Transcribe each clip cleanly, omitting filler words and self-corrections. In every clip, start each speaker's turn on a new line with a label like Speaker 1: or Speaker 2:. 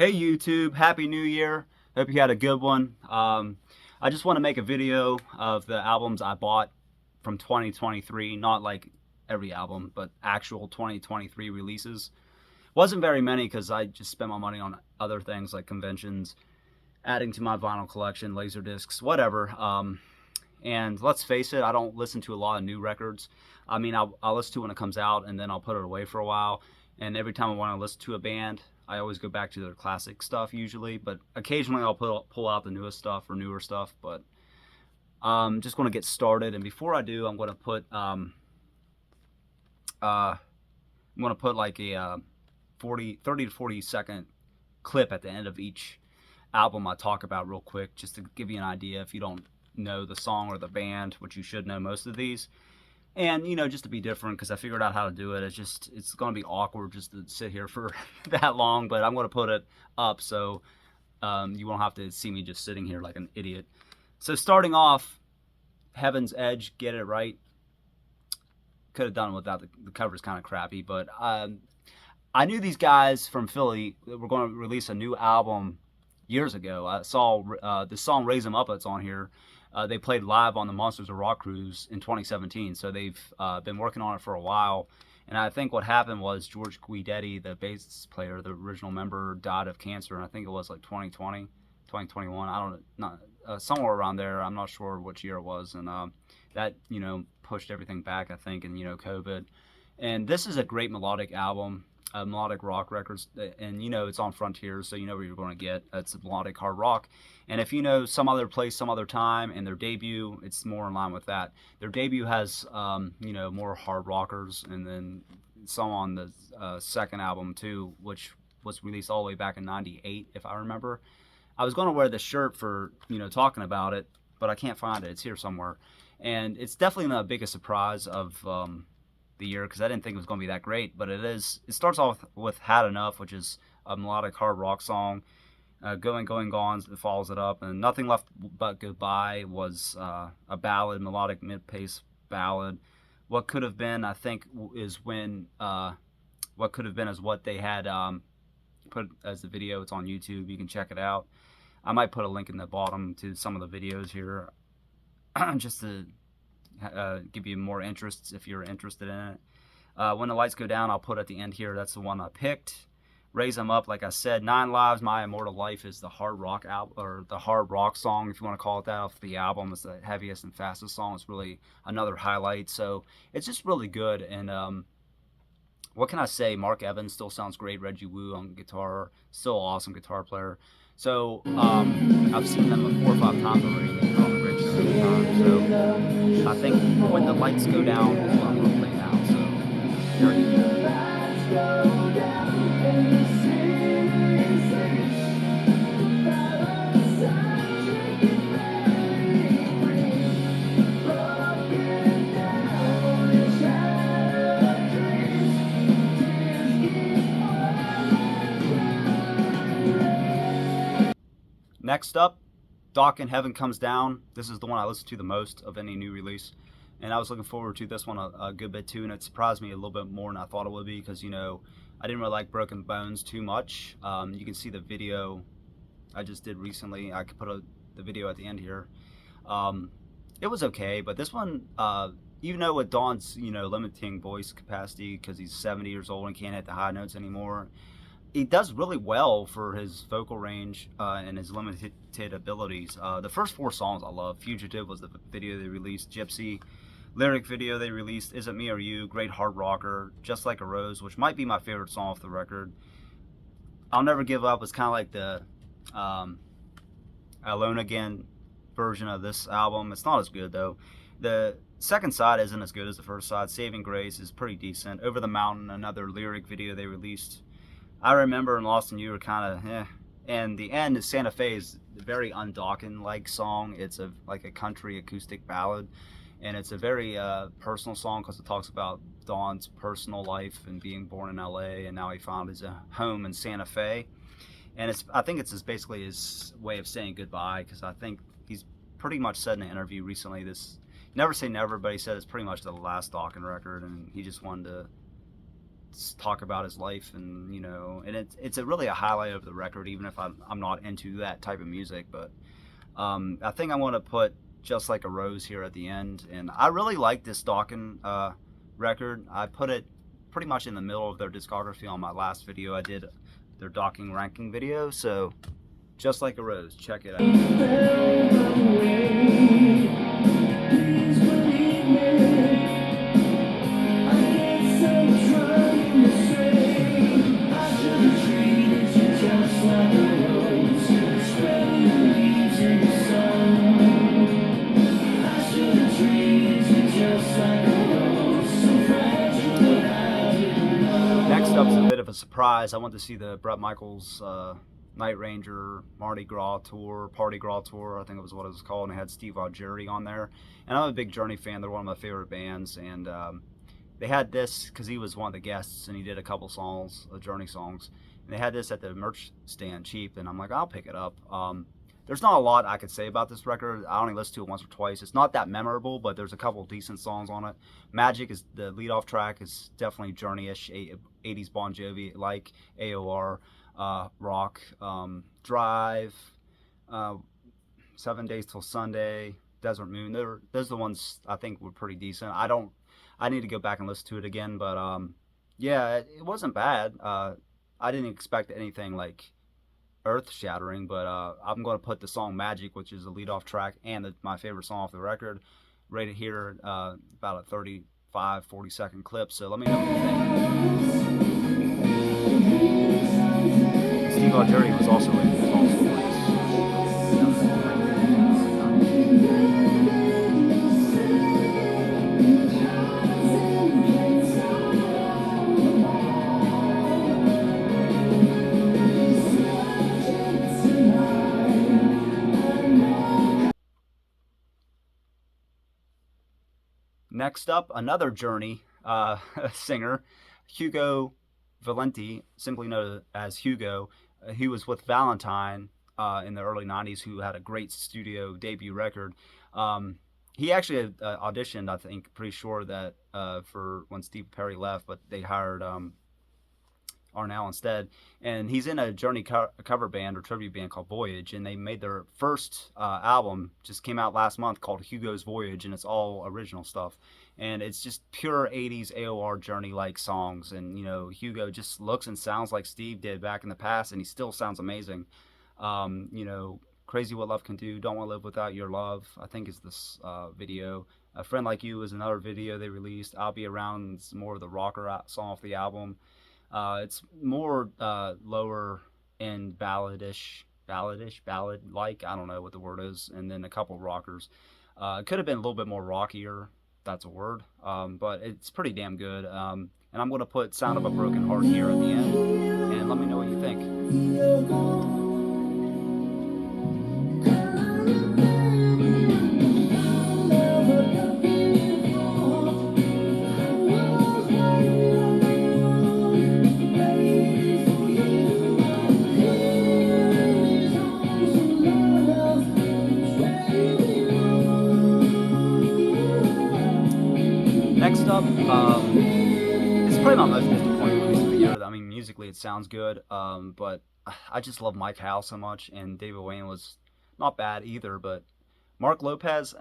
Speaker 1: Hey YouTube, Happy New Year. Hope you had a good one. I just want to make a video of the albums I bought from 2023, not like every album, but actual 2023 releases. Wasn't very many because I just spent my money on other things like conventions, adding to my vinyl collection, laser discs, whatever. And let's face it, I don't listen to a lot of new records. I mean, I'll listen to it when it comes out and then I'll put it away for a while. And every time I want to listen to a band, I always go back to their classic stuff usually. But occasionally I'll pull out the newest stuff or newer stuff. But just going to get started. And before I do, I'm going to put like a 30 to 40-second clip at the end of each album I talk about real quick, just to give you an idea if you don't know the song or the band, which you should know most of these. And just to be different, because I figured out how to do it. It's going to be awkward just to sit here for that long, but I'm going to put it up so you won't have to see me just sitting here like an idiot. So starting off, Heaven's Edge, Get It Right. Could have done it without the cover's kind of crappy, but I knew these guys from Philly were going to release a new album years ago. I saw the song Raise 'Em Up that's on here. They played live on the Monsters of Rock cruise in 2017, so they've been working on it for a while. And I think what happened was George Guidetti, the bass player, the original member, died of cancer, and I think it was like 2020, 2021. I don't know, somewhere around there. I'm not sure which year it was, and that pushed everything back, I think, and COVID. And this is a great melodic album. Melodic rock records, and it's on Frontier, so you know what you're going to get. It's melodic hard rock. And if you know Some Other Place, Some Other Time, and their debut, it's more in line with that. Their debut has more hard rockers, and then some on the second album too, which was released all the way back in '98, if I remember. I was going to wear this shirt for talking about it, but I can't find it. It's here somewhere, and it's definitely not the biggest surprise of the year, because I didn't think it was going to be that great, but it is. It starts off with Had Enough, which is a melodic hard rock song. Going Gone follows it up, and Nothing Left But Goodbye was a ballad, melodic mid-pace ballad. What Could Have Been, I think, is when What Could Have Been is what they had put as the video. It's on YouTube, you can check it out. I might put a link in the bottom to some of the videos here just to give you more interest if you're interested in it. When the Lights Go Down, I'll put at the end here. That's the one I picked. Raise 'Em Up, like I said. Nine Lives, My Immortal Life is the hard rock album, or the hard rock song, if you want to call it that, off the album. It's the heaviest and fastest song. It's really another highlight. So it's just really good. And what can I say? Mark Evans still sounds great. Reggie Wu on guitar, still an awesome guitar player. So I've seen them 4 or 5 times already. They've put on a great show every time. So I think When the Lights Go Down is what I'm going to play now. So here you go. Next up, Doc in Heaven Comes Down. This is the one I listen to the most of any new release, and I was looking forward to this one a good bit too, and it surprised me a little bit more than I thought it would be, because I didn't really like Broken Bones too much. You can see the video I just did recently. I could put the video at the end here. It was okay, but this one, even though with Don's limiting voice capacity because he's 70 years old and can't hit the high notes anymore, he does really well for his vocal range and his limited abilities. The first 4 songs I love. Fugitive was the video they released. Gypsy, lyric video they released. Is It Me or You? Great hard rocker. Just Like a Rose, which might be my favorite song off the record. I'll Never Give Up was kind of like the Alone Again version of this album. It's not as good though. The second side isn't as good as the first side. Saving Grace is pretty decent. Over the Mountain, another lyric video they released. I Remember and Lost in You are kind of and the end is Santa Fe is a very undawkin-like song. It's like a country acoustic ballad, and it's a very personal song because it talks about Don's personal life and being born in LA, and now he found his home in Santa Fe. And I think it's basically his way of saying goodbye, because I think he's pretty much said in an interview recently, never say never, but he said it's pretty much the last Dawkins record, and he just wanted to talk about his life, and and it's really a highlight of the record, even if I'm not into that type of music. But I think I want to put Just Like a Rose here at the end, and I really like this Dawkins record. I put it pretty much in the middle of their discography on my last video. I did their Dawkins ranking video, so Just Like a Rose, check it out. Next up's a bit of a surprise. I went to see the Bret Michaels Night Ranger Mardi Gras tour, Party Gras tour, I think it was what it was called, and it had Steve Augeri on there. And I'm a big Journey fan. They're one of my favorite bands, and they had this because he was one of the guests, and he did a couple songs, Journey songs. And they had this at the merch stand cheap, and I'm like, I'll pick it up. There's not a lot I could say about this record. I only listened to it once or twice. It's not that memorable, but there's a couple decent songs on it. Magic is the lead-off track, is definitely Journey-ish, 80s Bon Jovi, like AOR, rock. Drive, 7 Days Till Sunday, Desert Moon. Those are the ones I think were pretty decent. I need to go back and listen to it again, but yeah, it wasn't bad. I didn't expect anything like earth-shattering, but I'm going to put the song Magic, which is the lead-off track and my favorite song off the record, right here, about a 35-40 second clip. So let me know what you think. Steve Augeri was also in Tall Stories. Next up, another Journey singer, Hugo Valenti, simply known as Hugo. He was with Valentine in the early 90s, who had a great studio debut record. He actually auditioned, I think, pretty sure that for when Steve Perry left, but they hired Arnell instead. And he's in a Journey cover band or tribute band called Voyage, and they made their first album, just came out last month, called Hugos Voyage, and it's all original stuff. And it's just pure 80s AOR Journey-like songs, and Hugo just looks and sounds like Steve did back in the past, and he still sounds amazing. Crazy What Love Can Do, Don't Want to Live Without Your Love, I think is this video. A Friend Like You is another video they released. I'll Be Around is more of the rocker song off the album. It's more lower end ballad-like, I don't know what the word is, and then a couple rockers. It could have been a little bit more rockier, that's a word, but it's pretty damn good. And I'm going to put Sound of a Broken Heart here at the end, and let me know what you think. Next up, it's probably my most disappointing release of the year. I mean, musically it sounds good, but I just love Mike Howe so much, and David Wayne was not bad either, but Mark Lopez,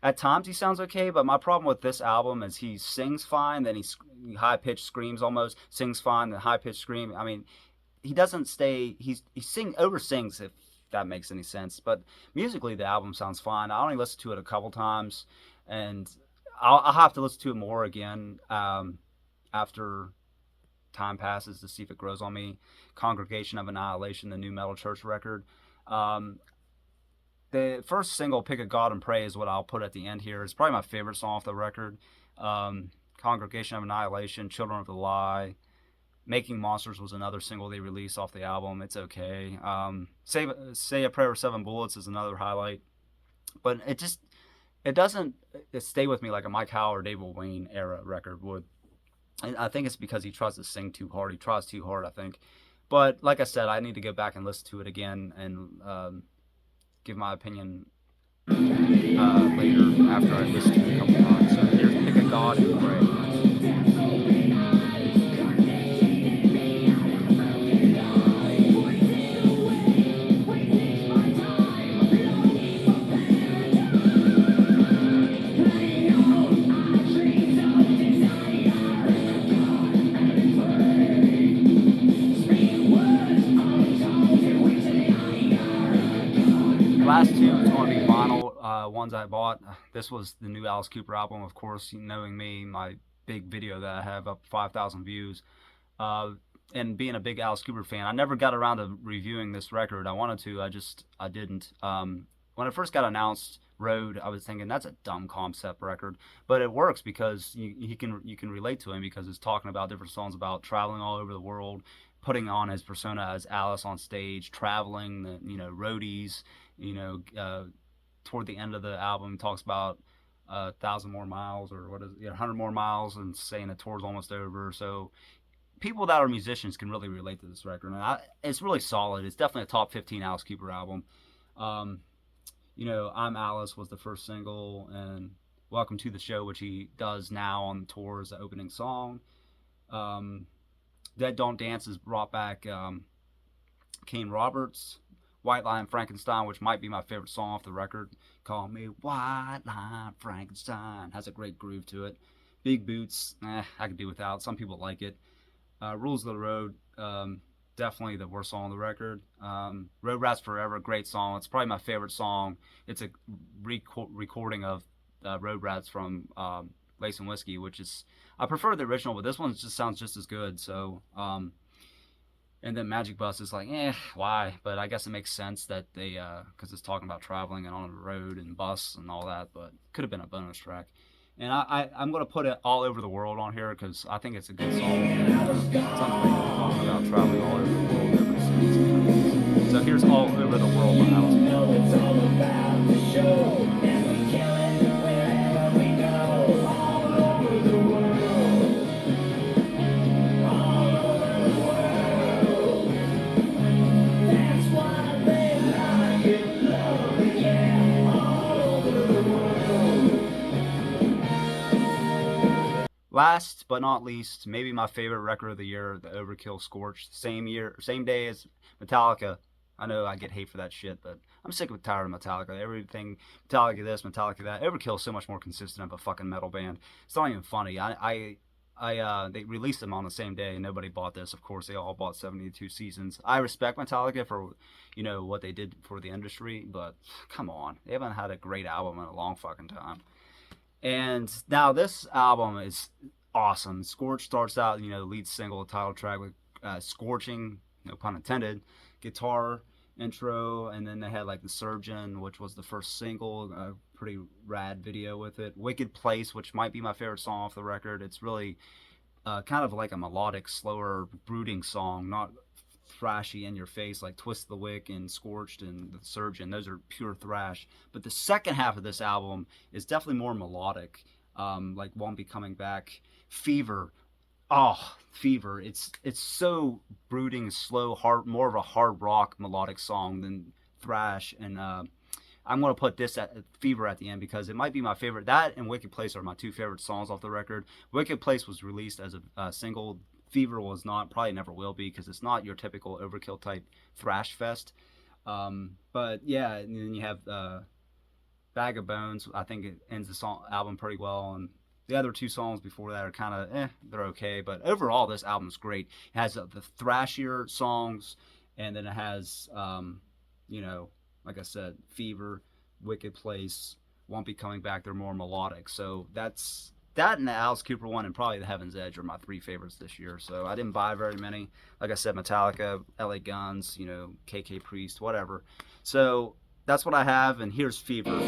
Speaker 1: at times he sounds okay, but my problem with this album is he sings fine, then he high-pitched screams almost, sings fine, then high-pitched scream. I mean, he doesn't stay, he over-sings, if that makes any sense, but musically the album sounds fine. I only listened to it a couple times, and I'll have to listen to it more again after time passes to see if it grows on me. Congregation of Annihilation, the new Metal Church record. The first single, Pick a God and Pray, is what I'll put at the end here. It's probably my favorite song off the record. Congregation of Annihilation, Children of the Lie. Making Monsters was another single they released off the album. It's okay. Say a Prayer with 7 Bullets is another highlight. But it doesn't stay with me like a Mike Howe or David Wayne era record would. And I think it's because he tries to sing too hard. He tries too hard, I think. But like I said, I need to go back and listen to it again and give my opinion later after I listen to it a couple times. So here's Pick a God and Pray. ones I bought. This was the new Alice Cooper album, of course. Knowing me, my big video that I have up 5,000 views. Uh, and being a big Alice Cooper fan, I never got around to reviewing this record. I wanted to, I didn't. When it first got announced, Road, I was thinking that's a dumb concept record, but it works because you can relate to him because it's talking about different songs about traveling all over the world, putting on his persona as Alice on stage, traveling, roadies, toward the end of the album talks about 1,000 more miles or 100 more miles, and saying the tour's almost over. So people that are musicians can really relate to this record, and it's really solid. It's definitely a top 15 Alice Cooper album. I'm Alice was the first single, and Welcome to the Show, which he does now on tour, as the opening song. Dead Don't Dance has brought back Kane Roberts. White Line Frankenstein, which might be my favorite song off the record. Call Me White Line Frankenstein. Has a great groove to it. Big Boots, I could do without. Some people like it. Rules of the Road, definitely the worst song on the record. Road Rats Forever, great song. It's probably my favorite song. It's a recording of Road Rats from Lace and Whiskey, which is, I prefer the original, but this one just sounds just as good. So, and then Magic Bus is like, why? But I guess it makes sense that they, because it's talking about traveling and on the road and bus and all that, but could have been a bonus track. And I'm going to put it All Over the World on here because I think it's a good song. It's talking about traveling all over the world, different cities and countries. So here's All Over the World by Alice. It's all about the show, and we kill it wherever we go. All over the world. All over the world. That's why they like it, love it, yeah. All over the world. Last but not least, maybe my favorite record of the year, the Overkill Scorched. Same day as Metallica. I know I get hate for that shit, but I'm sick of tired of Metallica. Everything, Metallica this, Metallica that. Overkill is so much more consistent of a fucking metal band. It's not even funny. They released them on the same day, and nobody bought this. Of course, they all bought 72 Seasons. I respect Metallica for, what they did for the industry, but come on, they haven't had a great album in a long fucking time. And now this album is awesome. Scorch starts out, the lead single, the title track with scorching, no pun intended, guitar intro, and then they had like The Surgeon, which was the first single, a pretty rad video with it. Wicked Place, which might be my favorite song off the record. It's really kind of like a melodic, slower, brooding song, not thrashy in your face like Twist the Wick and Scorched and The Surgeon. Those are pure thrash. But the second half of this album is definitely more melodic, like Won't Be Coming Back. Fever. Oh, Fever. It's so brooding, slow, more of a hard rock melodic song than thrash. And I'm going to put this at Fever at the end because it might be my favorite. That and Wicked Place are my two favorite songs off the record. Wicked Place was released as a single. Fever was not, probably never will be, because it's not your typical Overkill type thrash fest. But yeah, and then you have Bag of Bones. I think it ends the album pretty well, and the other two songs before that are kind of they're okay. But overall, this album's great. It has the thrashier songs, and then it has like I said, Fever, Wicked Place, Won't Be Coming Back. They're more melodic. So that and the Alice Cooper one and probably the Heaven's Edge are my three favorites this year. So I didn't buy very many. Like I said, Metallica, LA Guns, KK Priest, whatever. So that's what I have, and here's Fever.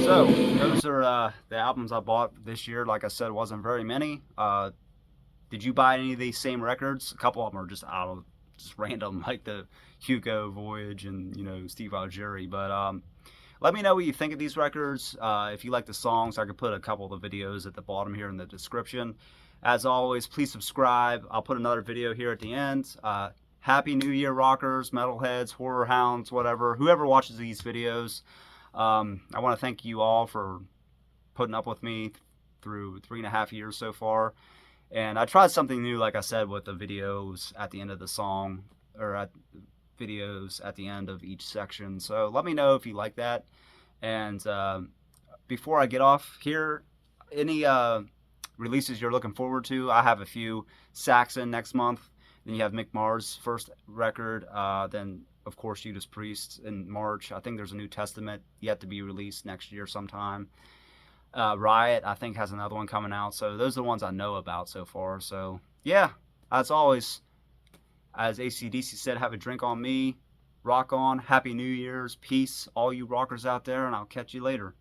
Speaker 1: So those are the albums I bought this year. Like I said, wasn't very many. Did you buy any of these same records? A couple of them are just random, like the Hugos Voyage and Steve Algeri. But let me know what you think of these records. If you like the songs, I could put a couple of the videos at the bottom here in the description. As always, please subscribe. I'll put another video here at the end. Happy New Year, rockers, metalheads, horror hounds, whatever. Whoever watches these videos. I want to thank you all for putting up with me through 3.5 years so far. And I tried something new, like I said, with the videos at the end of the song, or at videos at the end of each section. So let me know if you like that. And before I get off here, any releases you're looking forward to? I have a few. Saxon next month. Then you have Mick Mars' first record. Then, of course, Judas Priest in March. I think there's a New Testament yet to be released next year sometime. Riot, I think, has another one coming out. So those are the ones I know about so far. So, yeah, as always, as AC/DC said, have a drink on me. Rock on. Happy New Year's. Peace, all you rockers out there, and I'll catch you later.